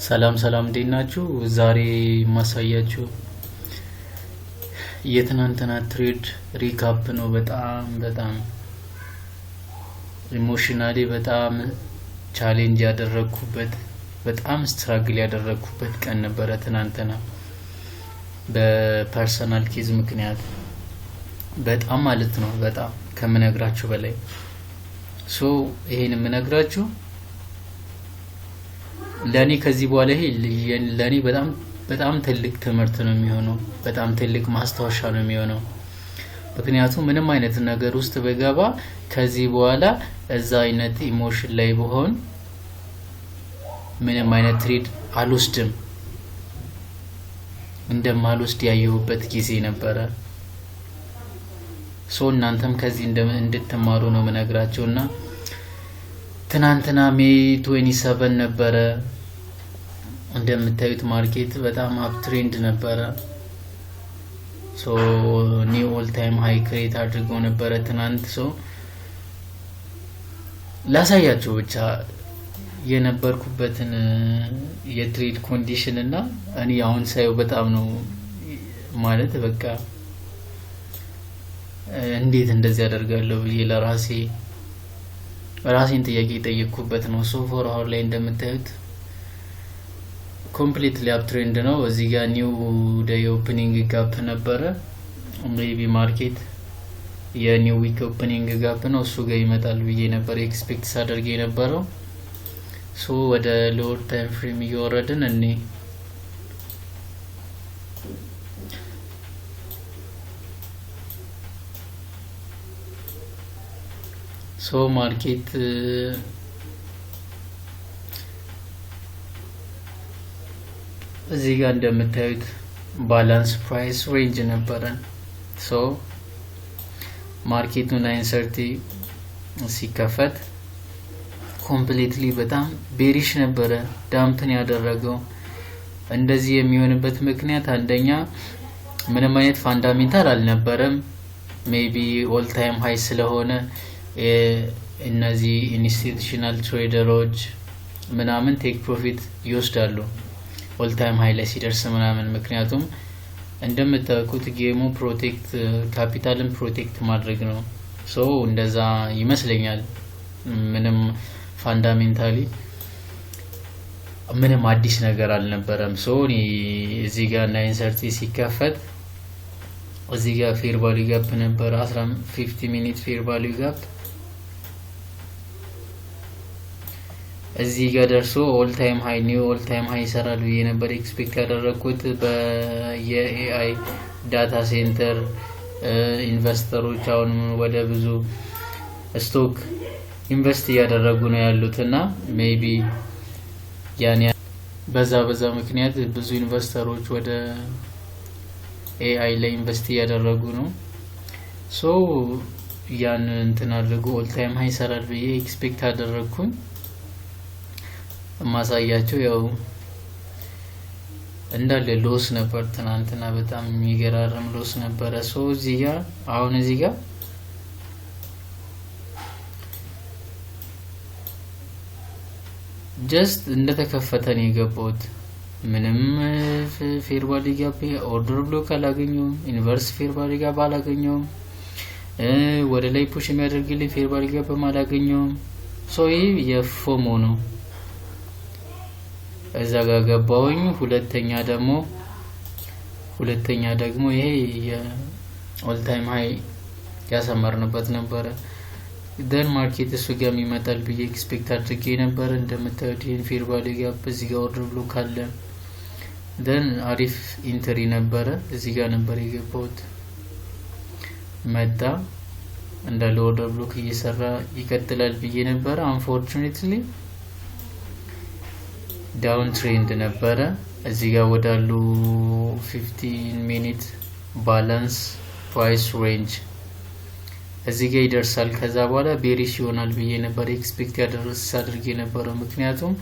ሰላም ሰላም እንዴት ናችሁ? ዛሬ ማሳያችሁ የትናንትና ትሬድ ሪካፕ ነው። በጣም ኢሞሽናሊ በጣም ቻሌንጅ ያደረኩበት በጣም ስትራግል ያደረኩበት ቀን ነበረ ትናንትና በፐርሰናል ኬዝ ምክንያት በጣም ማለት ነው። በጣም ከምነግራችሁ በላይ ይሄን የምነግራችሁ ለኔ ከዚህ በኋላ ይሄ ለኔ በጣም ትልቅ ትምህርት ነው የሚሆነው። በጣም ትልቅ ማስታወሻ ነው የሚሆነው። ምክንያቱም ምንም አይነት ነገር ውስጥ በገባ ከዚህ በኋላ እዛ አይነት ኢሞሽን ላይ በሆን ምንም አይነት ትሬድ አልወስድም እንደማልወስድ ያየሁበት ጊዜ ነበረ። እናንተም ከዚህ እንድትማሩ ነው የምነግራችሁና ትናንትና ሜይ 27 ነበረ። እንደምታዩት ማርኬት በጣም አፕ ትሬንድ ነበረ። ኒው ኦል ታይም ሃይ ክሬት አድርጎ ነበረ ትናንት። ላሳያችሁ ብቻ የነበርኩበትን የትሬድ ኮንዲሽን እና እኔ አሁን ሳየው በጣም ነው ማለት በቃ እንዴት እንደዚህ ያደርጋለሁ ብዬ ራሴን ጥያቄ የጠየቅኩበት ነው። ፎር አወር ላይ እንደምታዩት ኮምፕሊትሊ አፕ ትሬንድ ነው። እዚህ ጋር ኒው ዴይ ኦፕኒንግ ጋፕ ነበረ። ሜቢ ማርኬት የኒው ዊክ ኦፕኒንግ ጋፕ ነው፣ እሱ ጋር ይመጣል ብዬ ነበር ኤክስፔክት ሳደርግ የነበረው። ወደ ሎወር ታይም ፍሬም እየወረድን እኔ ማርኬት እዚህ ጋር እንደምታዩት ባላንስ ፕራይስ ሬንጅ ነበረ። ማርኬቱ 930 ሲከፈት ኮምፕሊትሊ በጣም ቤሪሽ ነበረ ዳምፕን ያደረገው። እንደዚህ የሚሆንበት ምክንያት አንደኛ ምንም አይነት ፋንዳሜንታል አልነበረም። ሜቢ ኦል ታይም ሃይ ስለሆነ እነዚህ ኢንስቲትዩሽናል ትሬደሮች ምናምን ቴክ ፕሮፊት ይወስዳሉ ኦል ታይም ሃይ ላይ ሲደርስ ምናምን። ምክንያቱም እንደምታውቁት ጌሙ ካፒታልን ፕሮቴክት ማድረግ ነው። እንደዛ ይመስለኛል። ምንም ፋንዳሜንታሊ ምንም አዲስ ነገር አልነበረም። እዚህ ጋር 930 ሲከፈት እዚህ ጋር ፌር ቫልዩ ጋፕ ነበር 15 ሚኒት ፌር ቫልዩ ጋፕ እዚህ ጋር ደርሶ ኦል ታይም ሃይ ኒው ኦል ታይም ሃይ ይሰራል ብዬ ነበር ኤክስፔክት ያደረኩት። የኤአይ ዳታ ሴንተር ኢንቨስተሮች አሁን ወደ ብዙ ስቶክ ኢንቨስት እያደረጉ ነው ያሉት እና ሜቢ ያኔ በዛ ምክንያት ብዙ ኢንቨስተሮች ወደ ኤአይ ላይ ኢንቨስት እያደረጉ ነው። ያን እንትን አድርጎ ኦል ታይም ሃይ ይሰራል ብዬ ኤክስፔክት አደረኩኝ። ማሳያቸው ያው እንዳለ ሎስ ነበር ትናንትና። በጣም የሚገራርም ሎስ ነበረ። እዚህ ጋር ጀስት እንደተከፈተ ነው የገባሁት። ምንም ፌር ቫልዩ ጋፕ ኦርደር ብሎክ አላገኘውም። ኢንቨርስ ፌር ቫልዩ ጋፕ አላገኘውም። ወደ ላይ ፑሽ የሚያደርግልኝ ፌር ቫልዩ ጋፕ አላገኘውም። ይህ የፎሞ ነው። እዛ ጋር ገባሁኝ። ሁለተኛ ደግሞ ይሄ የኦል ታይም ሃይ ያሰመርንበት ነበረ። ደን ማርኬት እሱ ጋር ይመጣል ብዬ ኤክስፔክት አድርጌ ነበር። እንደምታዩት ይሄን ፌር ቫልዩ ጋፕ እዚህ ጋር ኦርደር ብሎክ አለ። ደን አሪፍ ኢንትሪ ነበረ። እዚህ ጋር ነበር የገባሁት። መጣ እንዳለ ኦርደር ብሎክ እየሰራ ይቀጥላል ብዬ ነበር። አንፎርቹኔትሊ ዳውን ትሬንድ ነበረ። እዚህ ጋር ወዳሉ 15 ሚኒት ባላንስ ፕራይስ ሬንጅ እዚህ ጋር ይደርሳል። ከዛ በኋላ ቤሪሽ ይሆናል ብዬ ነበር ኤክስፔክት አድርጌ የነበረው። ምክንያቱም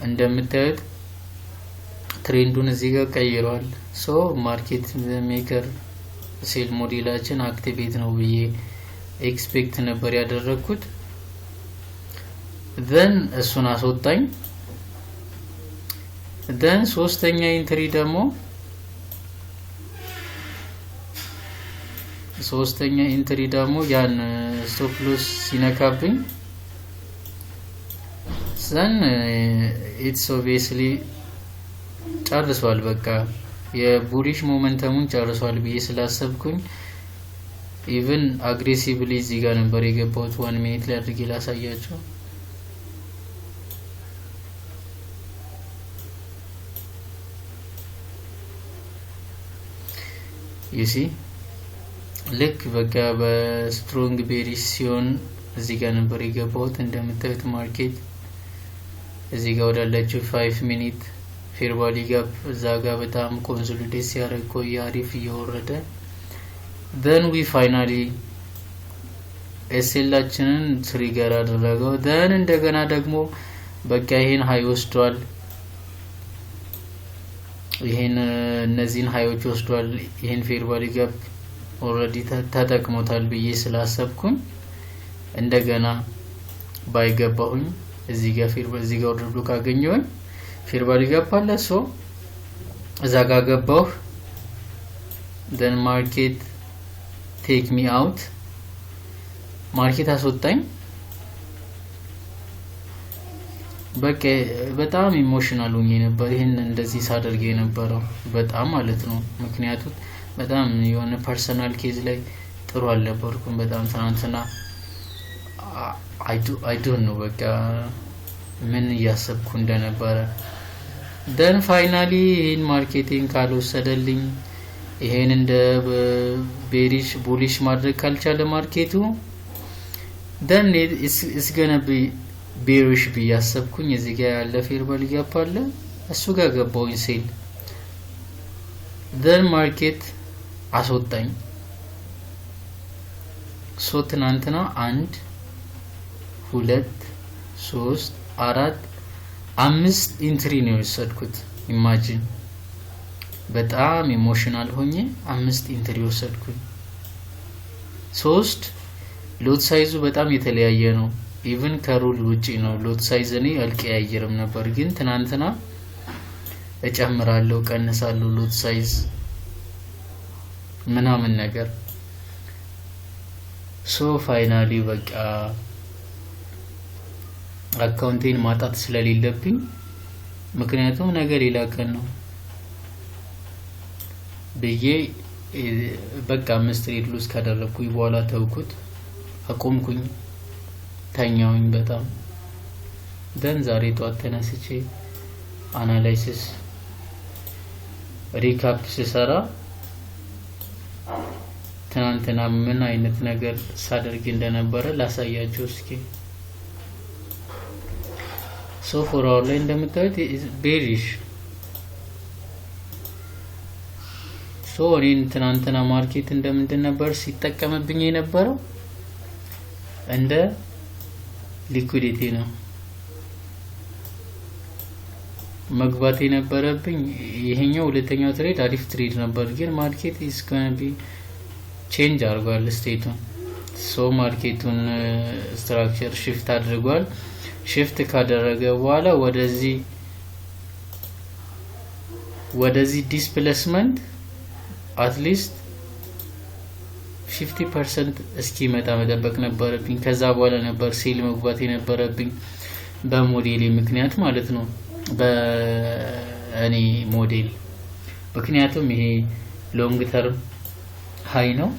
እንደምታዩት ትሬንዱን እዚህ ጋር ቀይሯል። ማርኬት ሜከር ሴል ሞዴላችን አክቲቬት ነው ብዬ ኤክስፔክት ነበር ያደረኩት። ዘን እሱን አስወጣኝ። then ሶስተኛ ኢንትሪ ደግሞ ያን ስቶፕ ሎስ ሲነካብኝ then it's obviously ጨርሷል። በቃ የቡሊሽ ሞመንተሙን ጨርሷል ብዬ ስላሰብኩኝ ኢቭን አግሬሲቭሊ እዚህ ጋር ነበር የገባሁት። 1 ሚኒት ላይ አድርጌ ላሳያችሁ። you see ልክ በቃ በስትሮንግ ቤሪሽ ሲሆን እዚህ ጋር ነበር የገባሁት። እንደምታዩት ማርኬት እዚህ ጋር ወዳለችው 5 ሚኒት ፌር ቫልዩ ጋፕ እዛ ጋር በጣም ኮንሶሊዴት ሲያደርግ ቆየ፣ አሪፍ እየወረደ then we finally ኤስኤላችንን ትሪገር አደረገው። then እንደገና ደግሞ በቃ ይሄን ሃይ ወስዷል፣ ይሄን እነዚህን ሃዮች ወስዷል፣ ይሄን ፌር ቫልዩ ጋፕ ኦልሬዲ ተጠቅሞታል ብዬ ስላሰብኩኝ እንደገና ባይገባሁኝ እዚህ ጋር ኦርደር ብሎክ አገኘሁኝ። ፌር ቫልዩ ጋፕ አለ፣ ሶ እዛ ጋር ገባሁ። then ማርኬት ቴክ ሚ አውት፣ ማርኬት አስወጣኝ። በቃ በጣም ኢሞሽናል ሆኜ ነበር ይሄን እንደዚህ ሳደርግ የነበረው በጣም ማለት ነው። ምክንያቱም በጣም የሆነ ፐርሰናል ኬዝ ላይ ጥሩ አልነበርኩም በጣም ትናንትና። I don't know በቃ ምን እያሰብኩ እንደነበረ። then finally ይሄን ማርኬቲንግ ካልወሰደልኝ፣ ይሄን እንደ ቤሪሽ ቡሊሽ ማድረግ ካልቻለ ማርኬቱ then it's gonna be bearish ብዬ አሰብኩኝ። እዚህ ጋር ያለ ፌር ቫልዩ ጋፕ አለ፣ እሱ ጋር ገባሁኝ ሴል። then ማርኬት አስወጣኝ። ሶ ትናንትና 1 2 3 4 5 ኢንትሪ ነው የወሰድኩት። ኢማጂን በጣም ኢሞሽናል ሆኜ 5 ኢንትሪ ወሰድኩኝ። 3 ሎት ሳይዙ በጣም የተለያየ ነው። ኢቭን ከሩል ውጪ ነው ሎት ሳይዝ። እኔ አልቀያየርም ነበር፣ ግን ትናንትና እጨምራለሁ ቀንሳለሁ ሎት ሳይዝ ምናምን ነገር። ሶ ፋይናሊ በቃ አካውንቴን ማጣት ስለሌለብኝ፣ ምክንያቱም ነገ ሌላ ቀን ነው ብዬ በቃ 5 ትሬድ ሉዝ ካደረኩኝ በኋላ ተውኩት፣ አቆምኩኝ፣ ተኛውኝ በጣም። ደን ዛሬ ጧት ተነስቼ አናላይሲስ ሪካፕ ስሰራ ትናንትና ምን አይነት ነገር ሳደርግ እንደነበረ ላሳያችሁ እስኪ። ሶ ፎር አወር ላይ እንደምታዩት ቤሪሽ። ሶ እኔን ትናንትና ማርኬት እንደምንድን ነበር ሲጠቀምብኝ የነበረው? እንደ ሊኩዊዲቲ ነው መግባት የነበረብኝ። ይሄኛው ሁለተኛው ትሬድ አሪፍ ትሬድ ነበር፣ ግን ማርኬት is going to be ቼንጅ አድርጓል ስቴቱን። ሶ ማርኬቱን ስትራክቸር ሽፍት አድርጓል። ሽፍት ካደረገ በኋላ ወደዚህ ዲስፕሌስመንት አትሊስት 50% እስኪመጣ መጠበቅ ነበረብኝ። ከዛ በኋላ ነበር ሴል መግባት የነበረብኝ በሞዴል ምክንያት ማለት ነው፣ በእኔ ሞዴል። ምክንያቱም ይሄ ሎንግ ተርም ሃይ ነው፣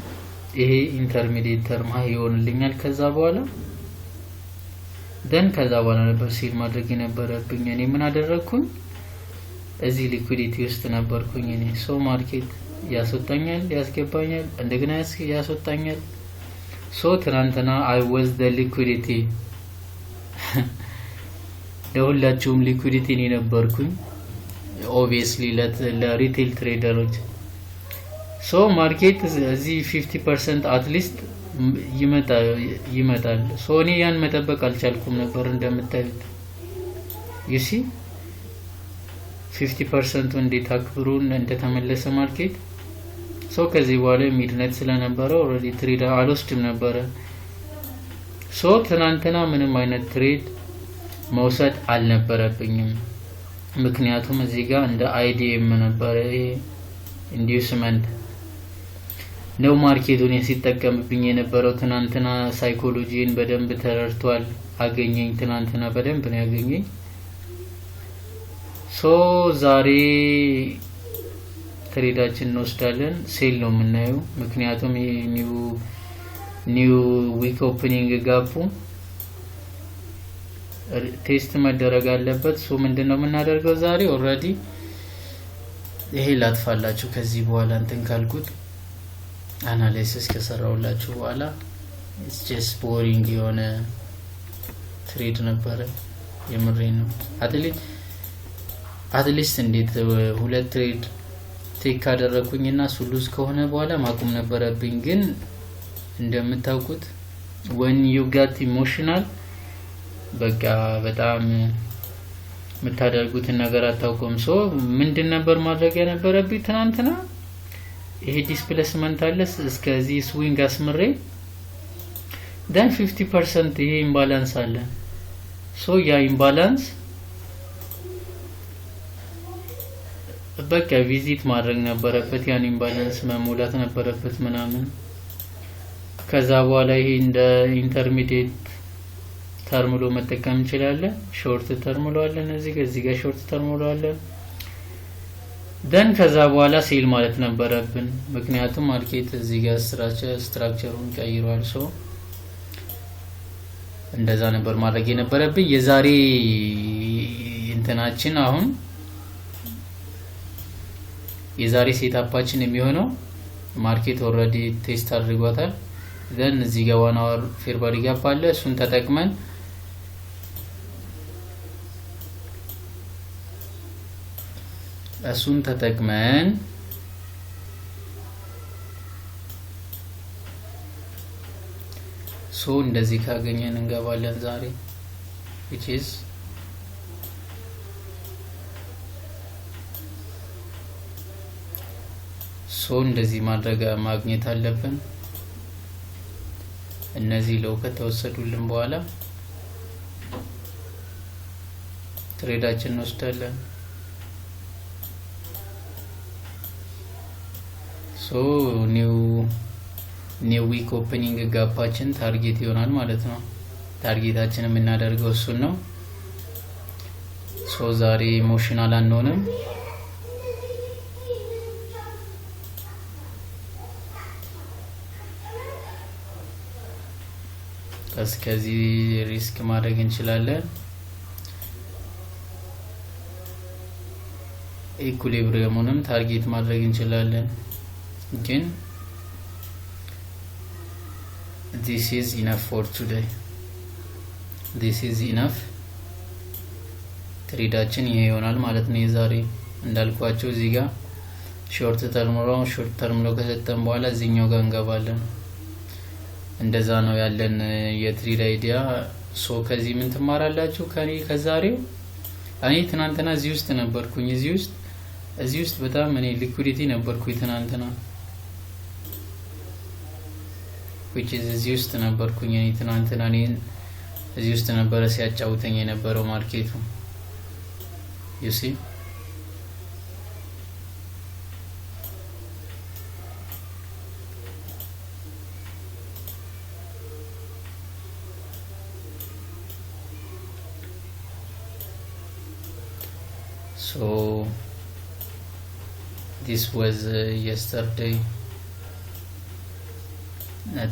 ይሄ ኢንተርሚዲየት ተርም ሃይ ይሆንልኛል። ከዛ በኋላ ነበር ሴል ማድረግ የነበረብኝ። እኔ ምን አደረግኩኝ? እዚህ ሊኩዊዲቲ ውስጥ ነበርኩኝ እኔ። ሶ ማርኬት ያስወጣኛል፣ ያስገባኛል፣ እንደገና ያስወጣኛል። ሶ ትናንትና I was the liquidity ለሁላችሁም ሊኩዊዲቲ ነው ነበርኩኝ፣ obviously ለሪቴል ትሬደሮች። ሶ ማርኬት እዚህ 50% አትሊስት ይመጣል። ሶ እኔ ያን መጠበቅ አልቻልኩም ነበር እንደምታዩት። you see 50% እንዴት አክብሩን እንደተመለሰ ማርኬት። ሶ ከዚህ በኋላ ሚድናይት ስለነበረ ኦልሬዲ ትሬድ አልወስድም ነበረ። ሶ ትናንትና ምንም አይነት ትሬድ መውሰድ አልነበረብኝም። ምክንያቱም እዚህ ጋር እንደ አይዲኤም ነበር ኢንዲዩስመንት ነው ማርኬቱን ሲጠቀምብኝ የነበረው። ትናንትና ሳይኮሎጂን በደንብ ተረድቷል፣ አገኘኝ። ትናንትና በደንብ ነው ያገኘኝ። ሶ ዛሬ ትሬዳችን እንወስዳለን። ሴል ነው የምናየው፣ ምክንያቱም ይሄ ኒው ዊክ ኦፕኒንግ ጋፑ ቴስት መደረግ አለበት። ሶ ምንድነው የምናደርገው ዛሬ? ኦልሬዲ ይሄ ላጥፋላችሁ ከዚህ በኋላ እንትን ካልኩት አናላይሲስ ከሰራውላችሁ በኋላ ኢትስ ጀስት ቦሪንግ የሆነ ትሬድ ነበረ። የምሬን ነው። አትሊስት እንዴት ሁለት ትሬድ ቴክ ካደረኩኝና ሱሉስ ከሆነ በኋላ ማቆም ነበረብኝ። ግን እንደምታውቁት when you get emotional በቃ በጣም የምታደርጉትን ነገር አታውቁም። ሶ ምንድን ነበር ማድረግ የነበረብኝ? ትናንትና ይሄ ዲስፕሌስመንት አለ እስከዚህ ስዊንግ አስምሬ then 50% ይሄ ኢምባላንስ አለ። ሶ ያ ኢምባላንስ በቃ ቪዚት ማድረግ ነበረበት፣ ያን ኢምባላንስ መሙላት ነበረበት ምናምን። ከዛ በኋላ ይሄ እንደ ኢንተርሚዲየት ተርሙሎ መጠቀም እንችላለን። ሾርት ተርሙሎ አለ እዚህ ጋር ሾርት ተርሙሎ አለ። ደን ከዛ በኋላ ሴል ማለት ነበረብን፣ ምክንያቱም ማርኬት እዚህ ጋር ስትራክቸሩን ቀይሯል። ሶ እንደዛ ነበር ማድረግ የነበረብኝ። የዛሬ እንትናችን አሁን የዛሬ ሴታፓችን የሚሆነው ማርኬት ኦልሬዲ ቴስት አድርጓታል። ዘን እዚህ ጋር 1 አወር ፌር ቫልዩ ጋፕ አለ። እሱን ተጠቅመን ሶ እንደዚህ ካገኘን እንገባለን ዛሬ which is ሶ እንደዚህ ማግኘት አለብን። እነዚህ ለው ከተወሰዱልን በኋላ ትሬዳችን እንወስዳለን። ሶ ኒው ዊክ ኦፕኒንግ ጋፓችን ታርጌት ይሆናል ማለት ነው። ታርጌታችን የምናደርገው እሱን ነው። ሶ ዛሬ ኢሞሽናል አንሆንም። እስከዚህ ሪስክ ማድረግ እንችላለን። ኢኩሊብሪየሙንም ታርጌት ማድረግ እንችላለን። ግን this is enough for today. this is enough ትሬዳችን ይሄ ይሆናል ማለት ነው። የዛሬ እንዳልኳቸው እዚህ ጋር ሾርት ተርም ከሰጠን በኋላ እዚህኛው ጋር እንገባለን። እንደዛ ነው ያለን የትሬድ አይዲያ። ሶ ከዚህ ምን ትማራላችሁ? ከዛሬው እኔ ትናንትና እዚህ ውስጥ ነበርኩኝ። እዚህ ውስጥ በጣም እኔ ሊኩዊዲቲ ነበርኩኝ ትናንትና which is እዚህ ውስጥ ነበርኩኝ እኔ ትናንትና እዚህ ውስጥ ነበረ ሲያጫውተኝ የነበረው ማርኬቱ you see so this was yesterday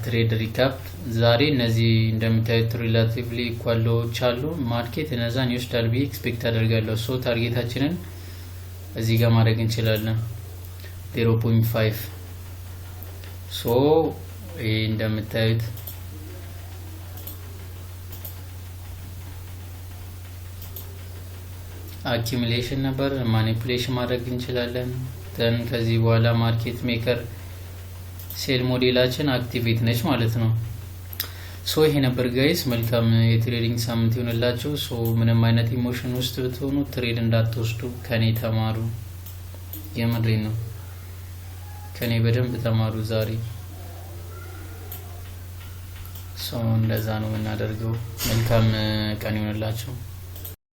ትሬድ ሪካፕ። ዛሬ እነዚህ እንደምታዩት ሪላቲቭሊ ኢኳሎች አሉ። ማርኬት እነዛን ይወስዳል ብዬ ኤክስፔክት አደርጋለሁ። ሶ ታርጌታችንን እዚህ ጋር ማድረግ እንችላለን 0.5። ሶ ይሄ እንደምታዩት አኪሙሌሽን ነበር፣ ማኒፑሌሽን ማድረግ እንችላለን። ደን ከዚህ በኋላ ማርኬት ሜከር ሴል ሞዴላችን አክቲቬት ነች ማለት ነው። ሶ ይሄ ነበር ጋይስ። መልካም የትሬዲንግ ሳምንት ይሁንላችሁ። ሶ ምንም አይነት ኢሞሽን ውስጥ ብትሆኑ ትሬድ እንዳትወስዱ፣ ከኔ ተማሩ። የምሬን ነው፣ ከኔ በደንብ ተማሩ ዛሬ። ሶ እንደዛ ነው የምናደርገው። መልካም ቀን ይሁንላችሁ።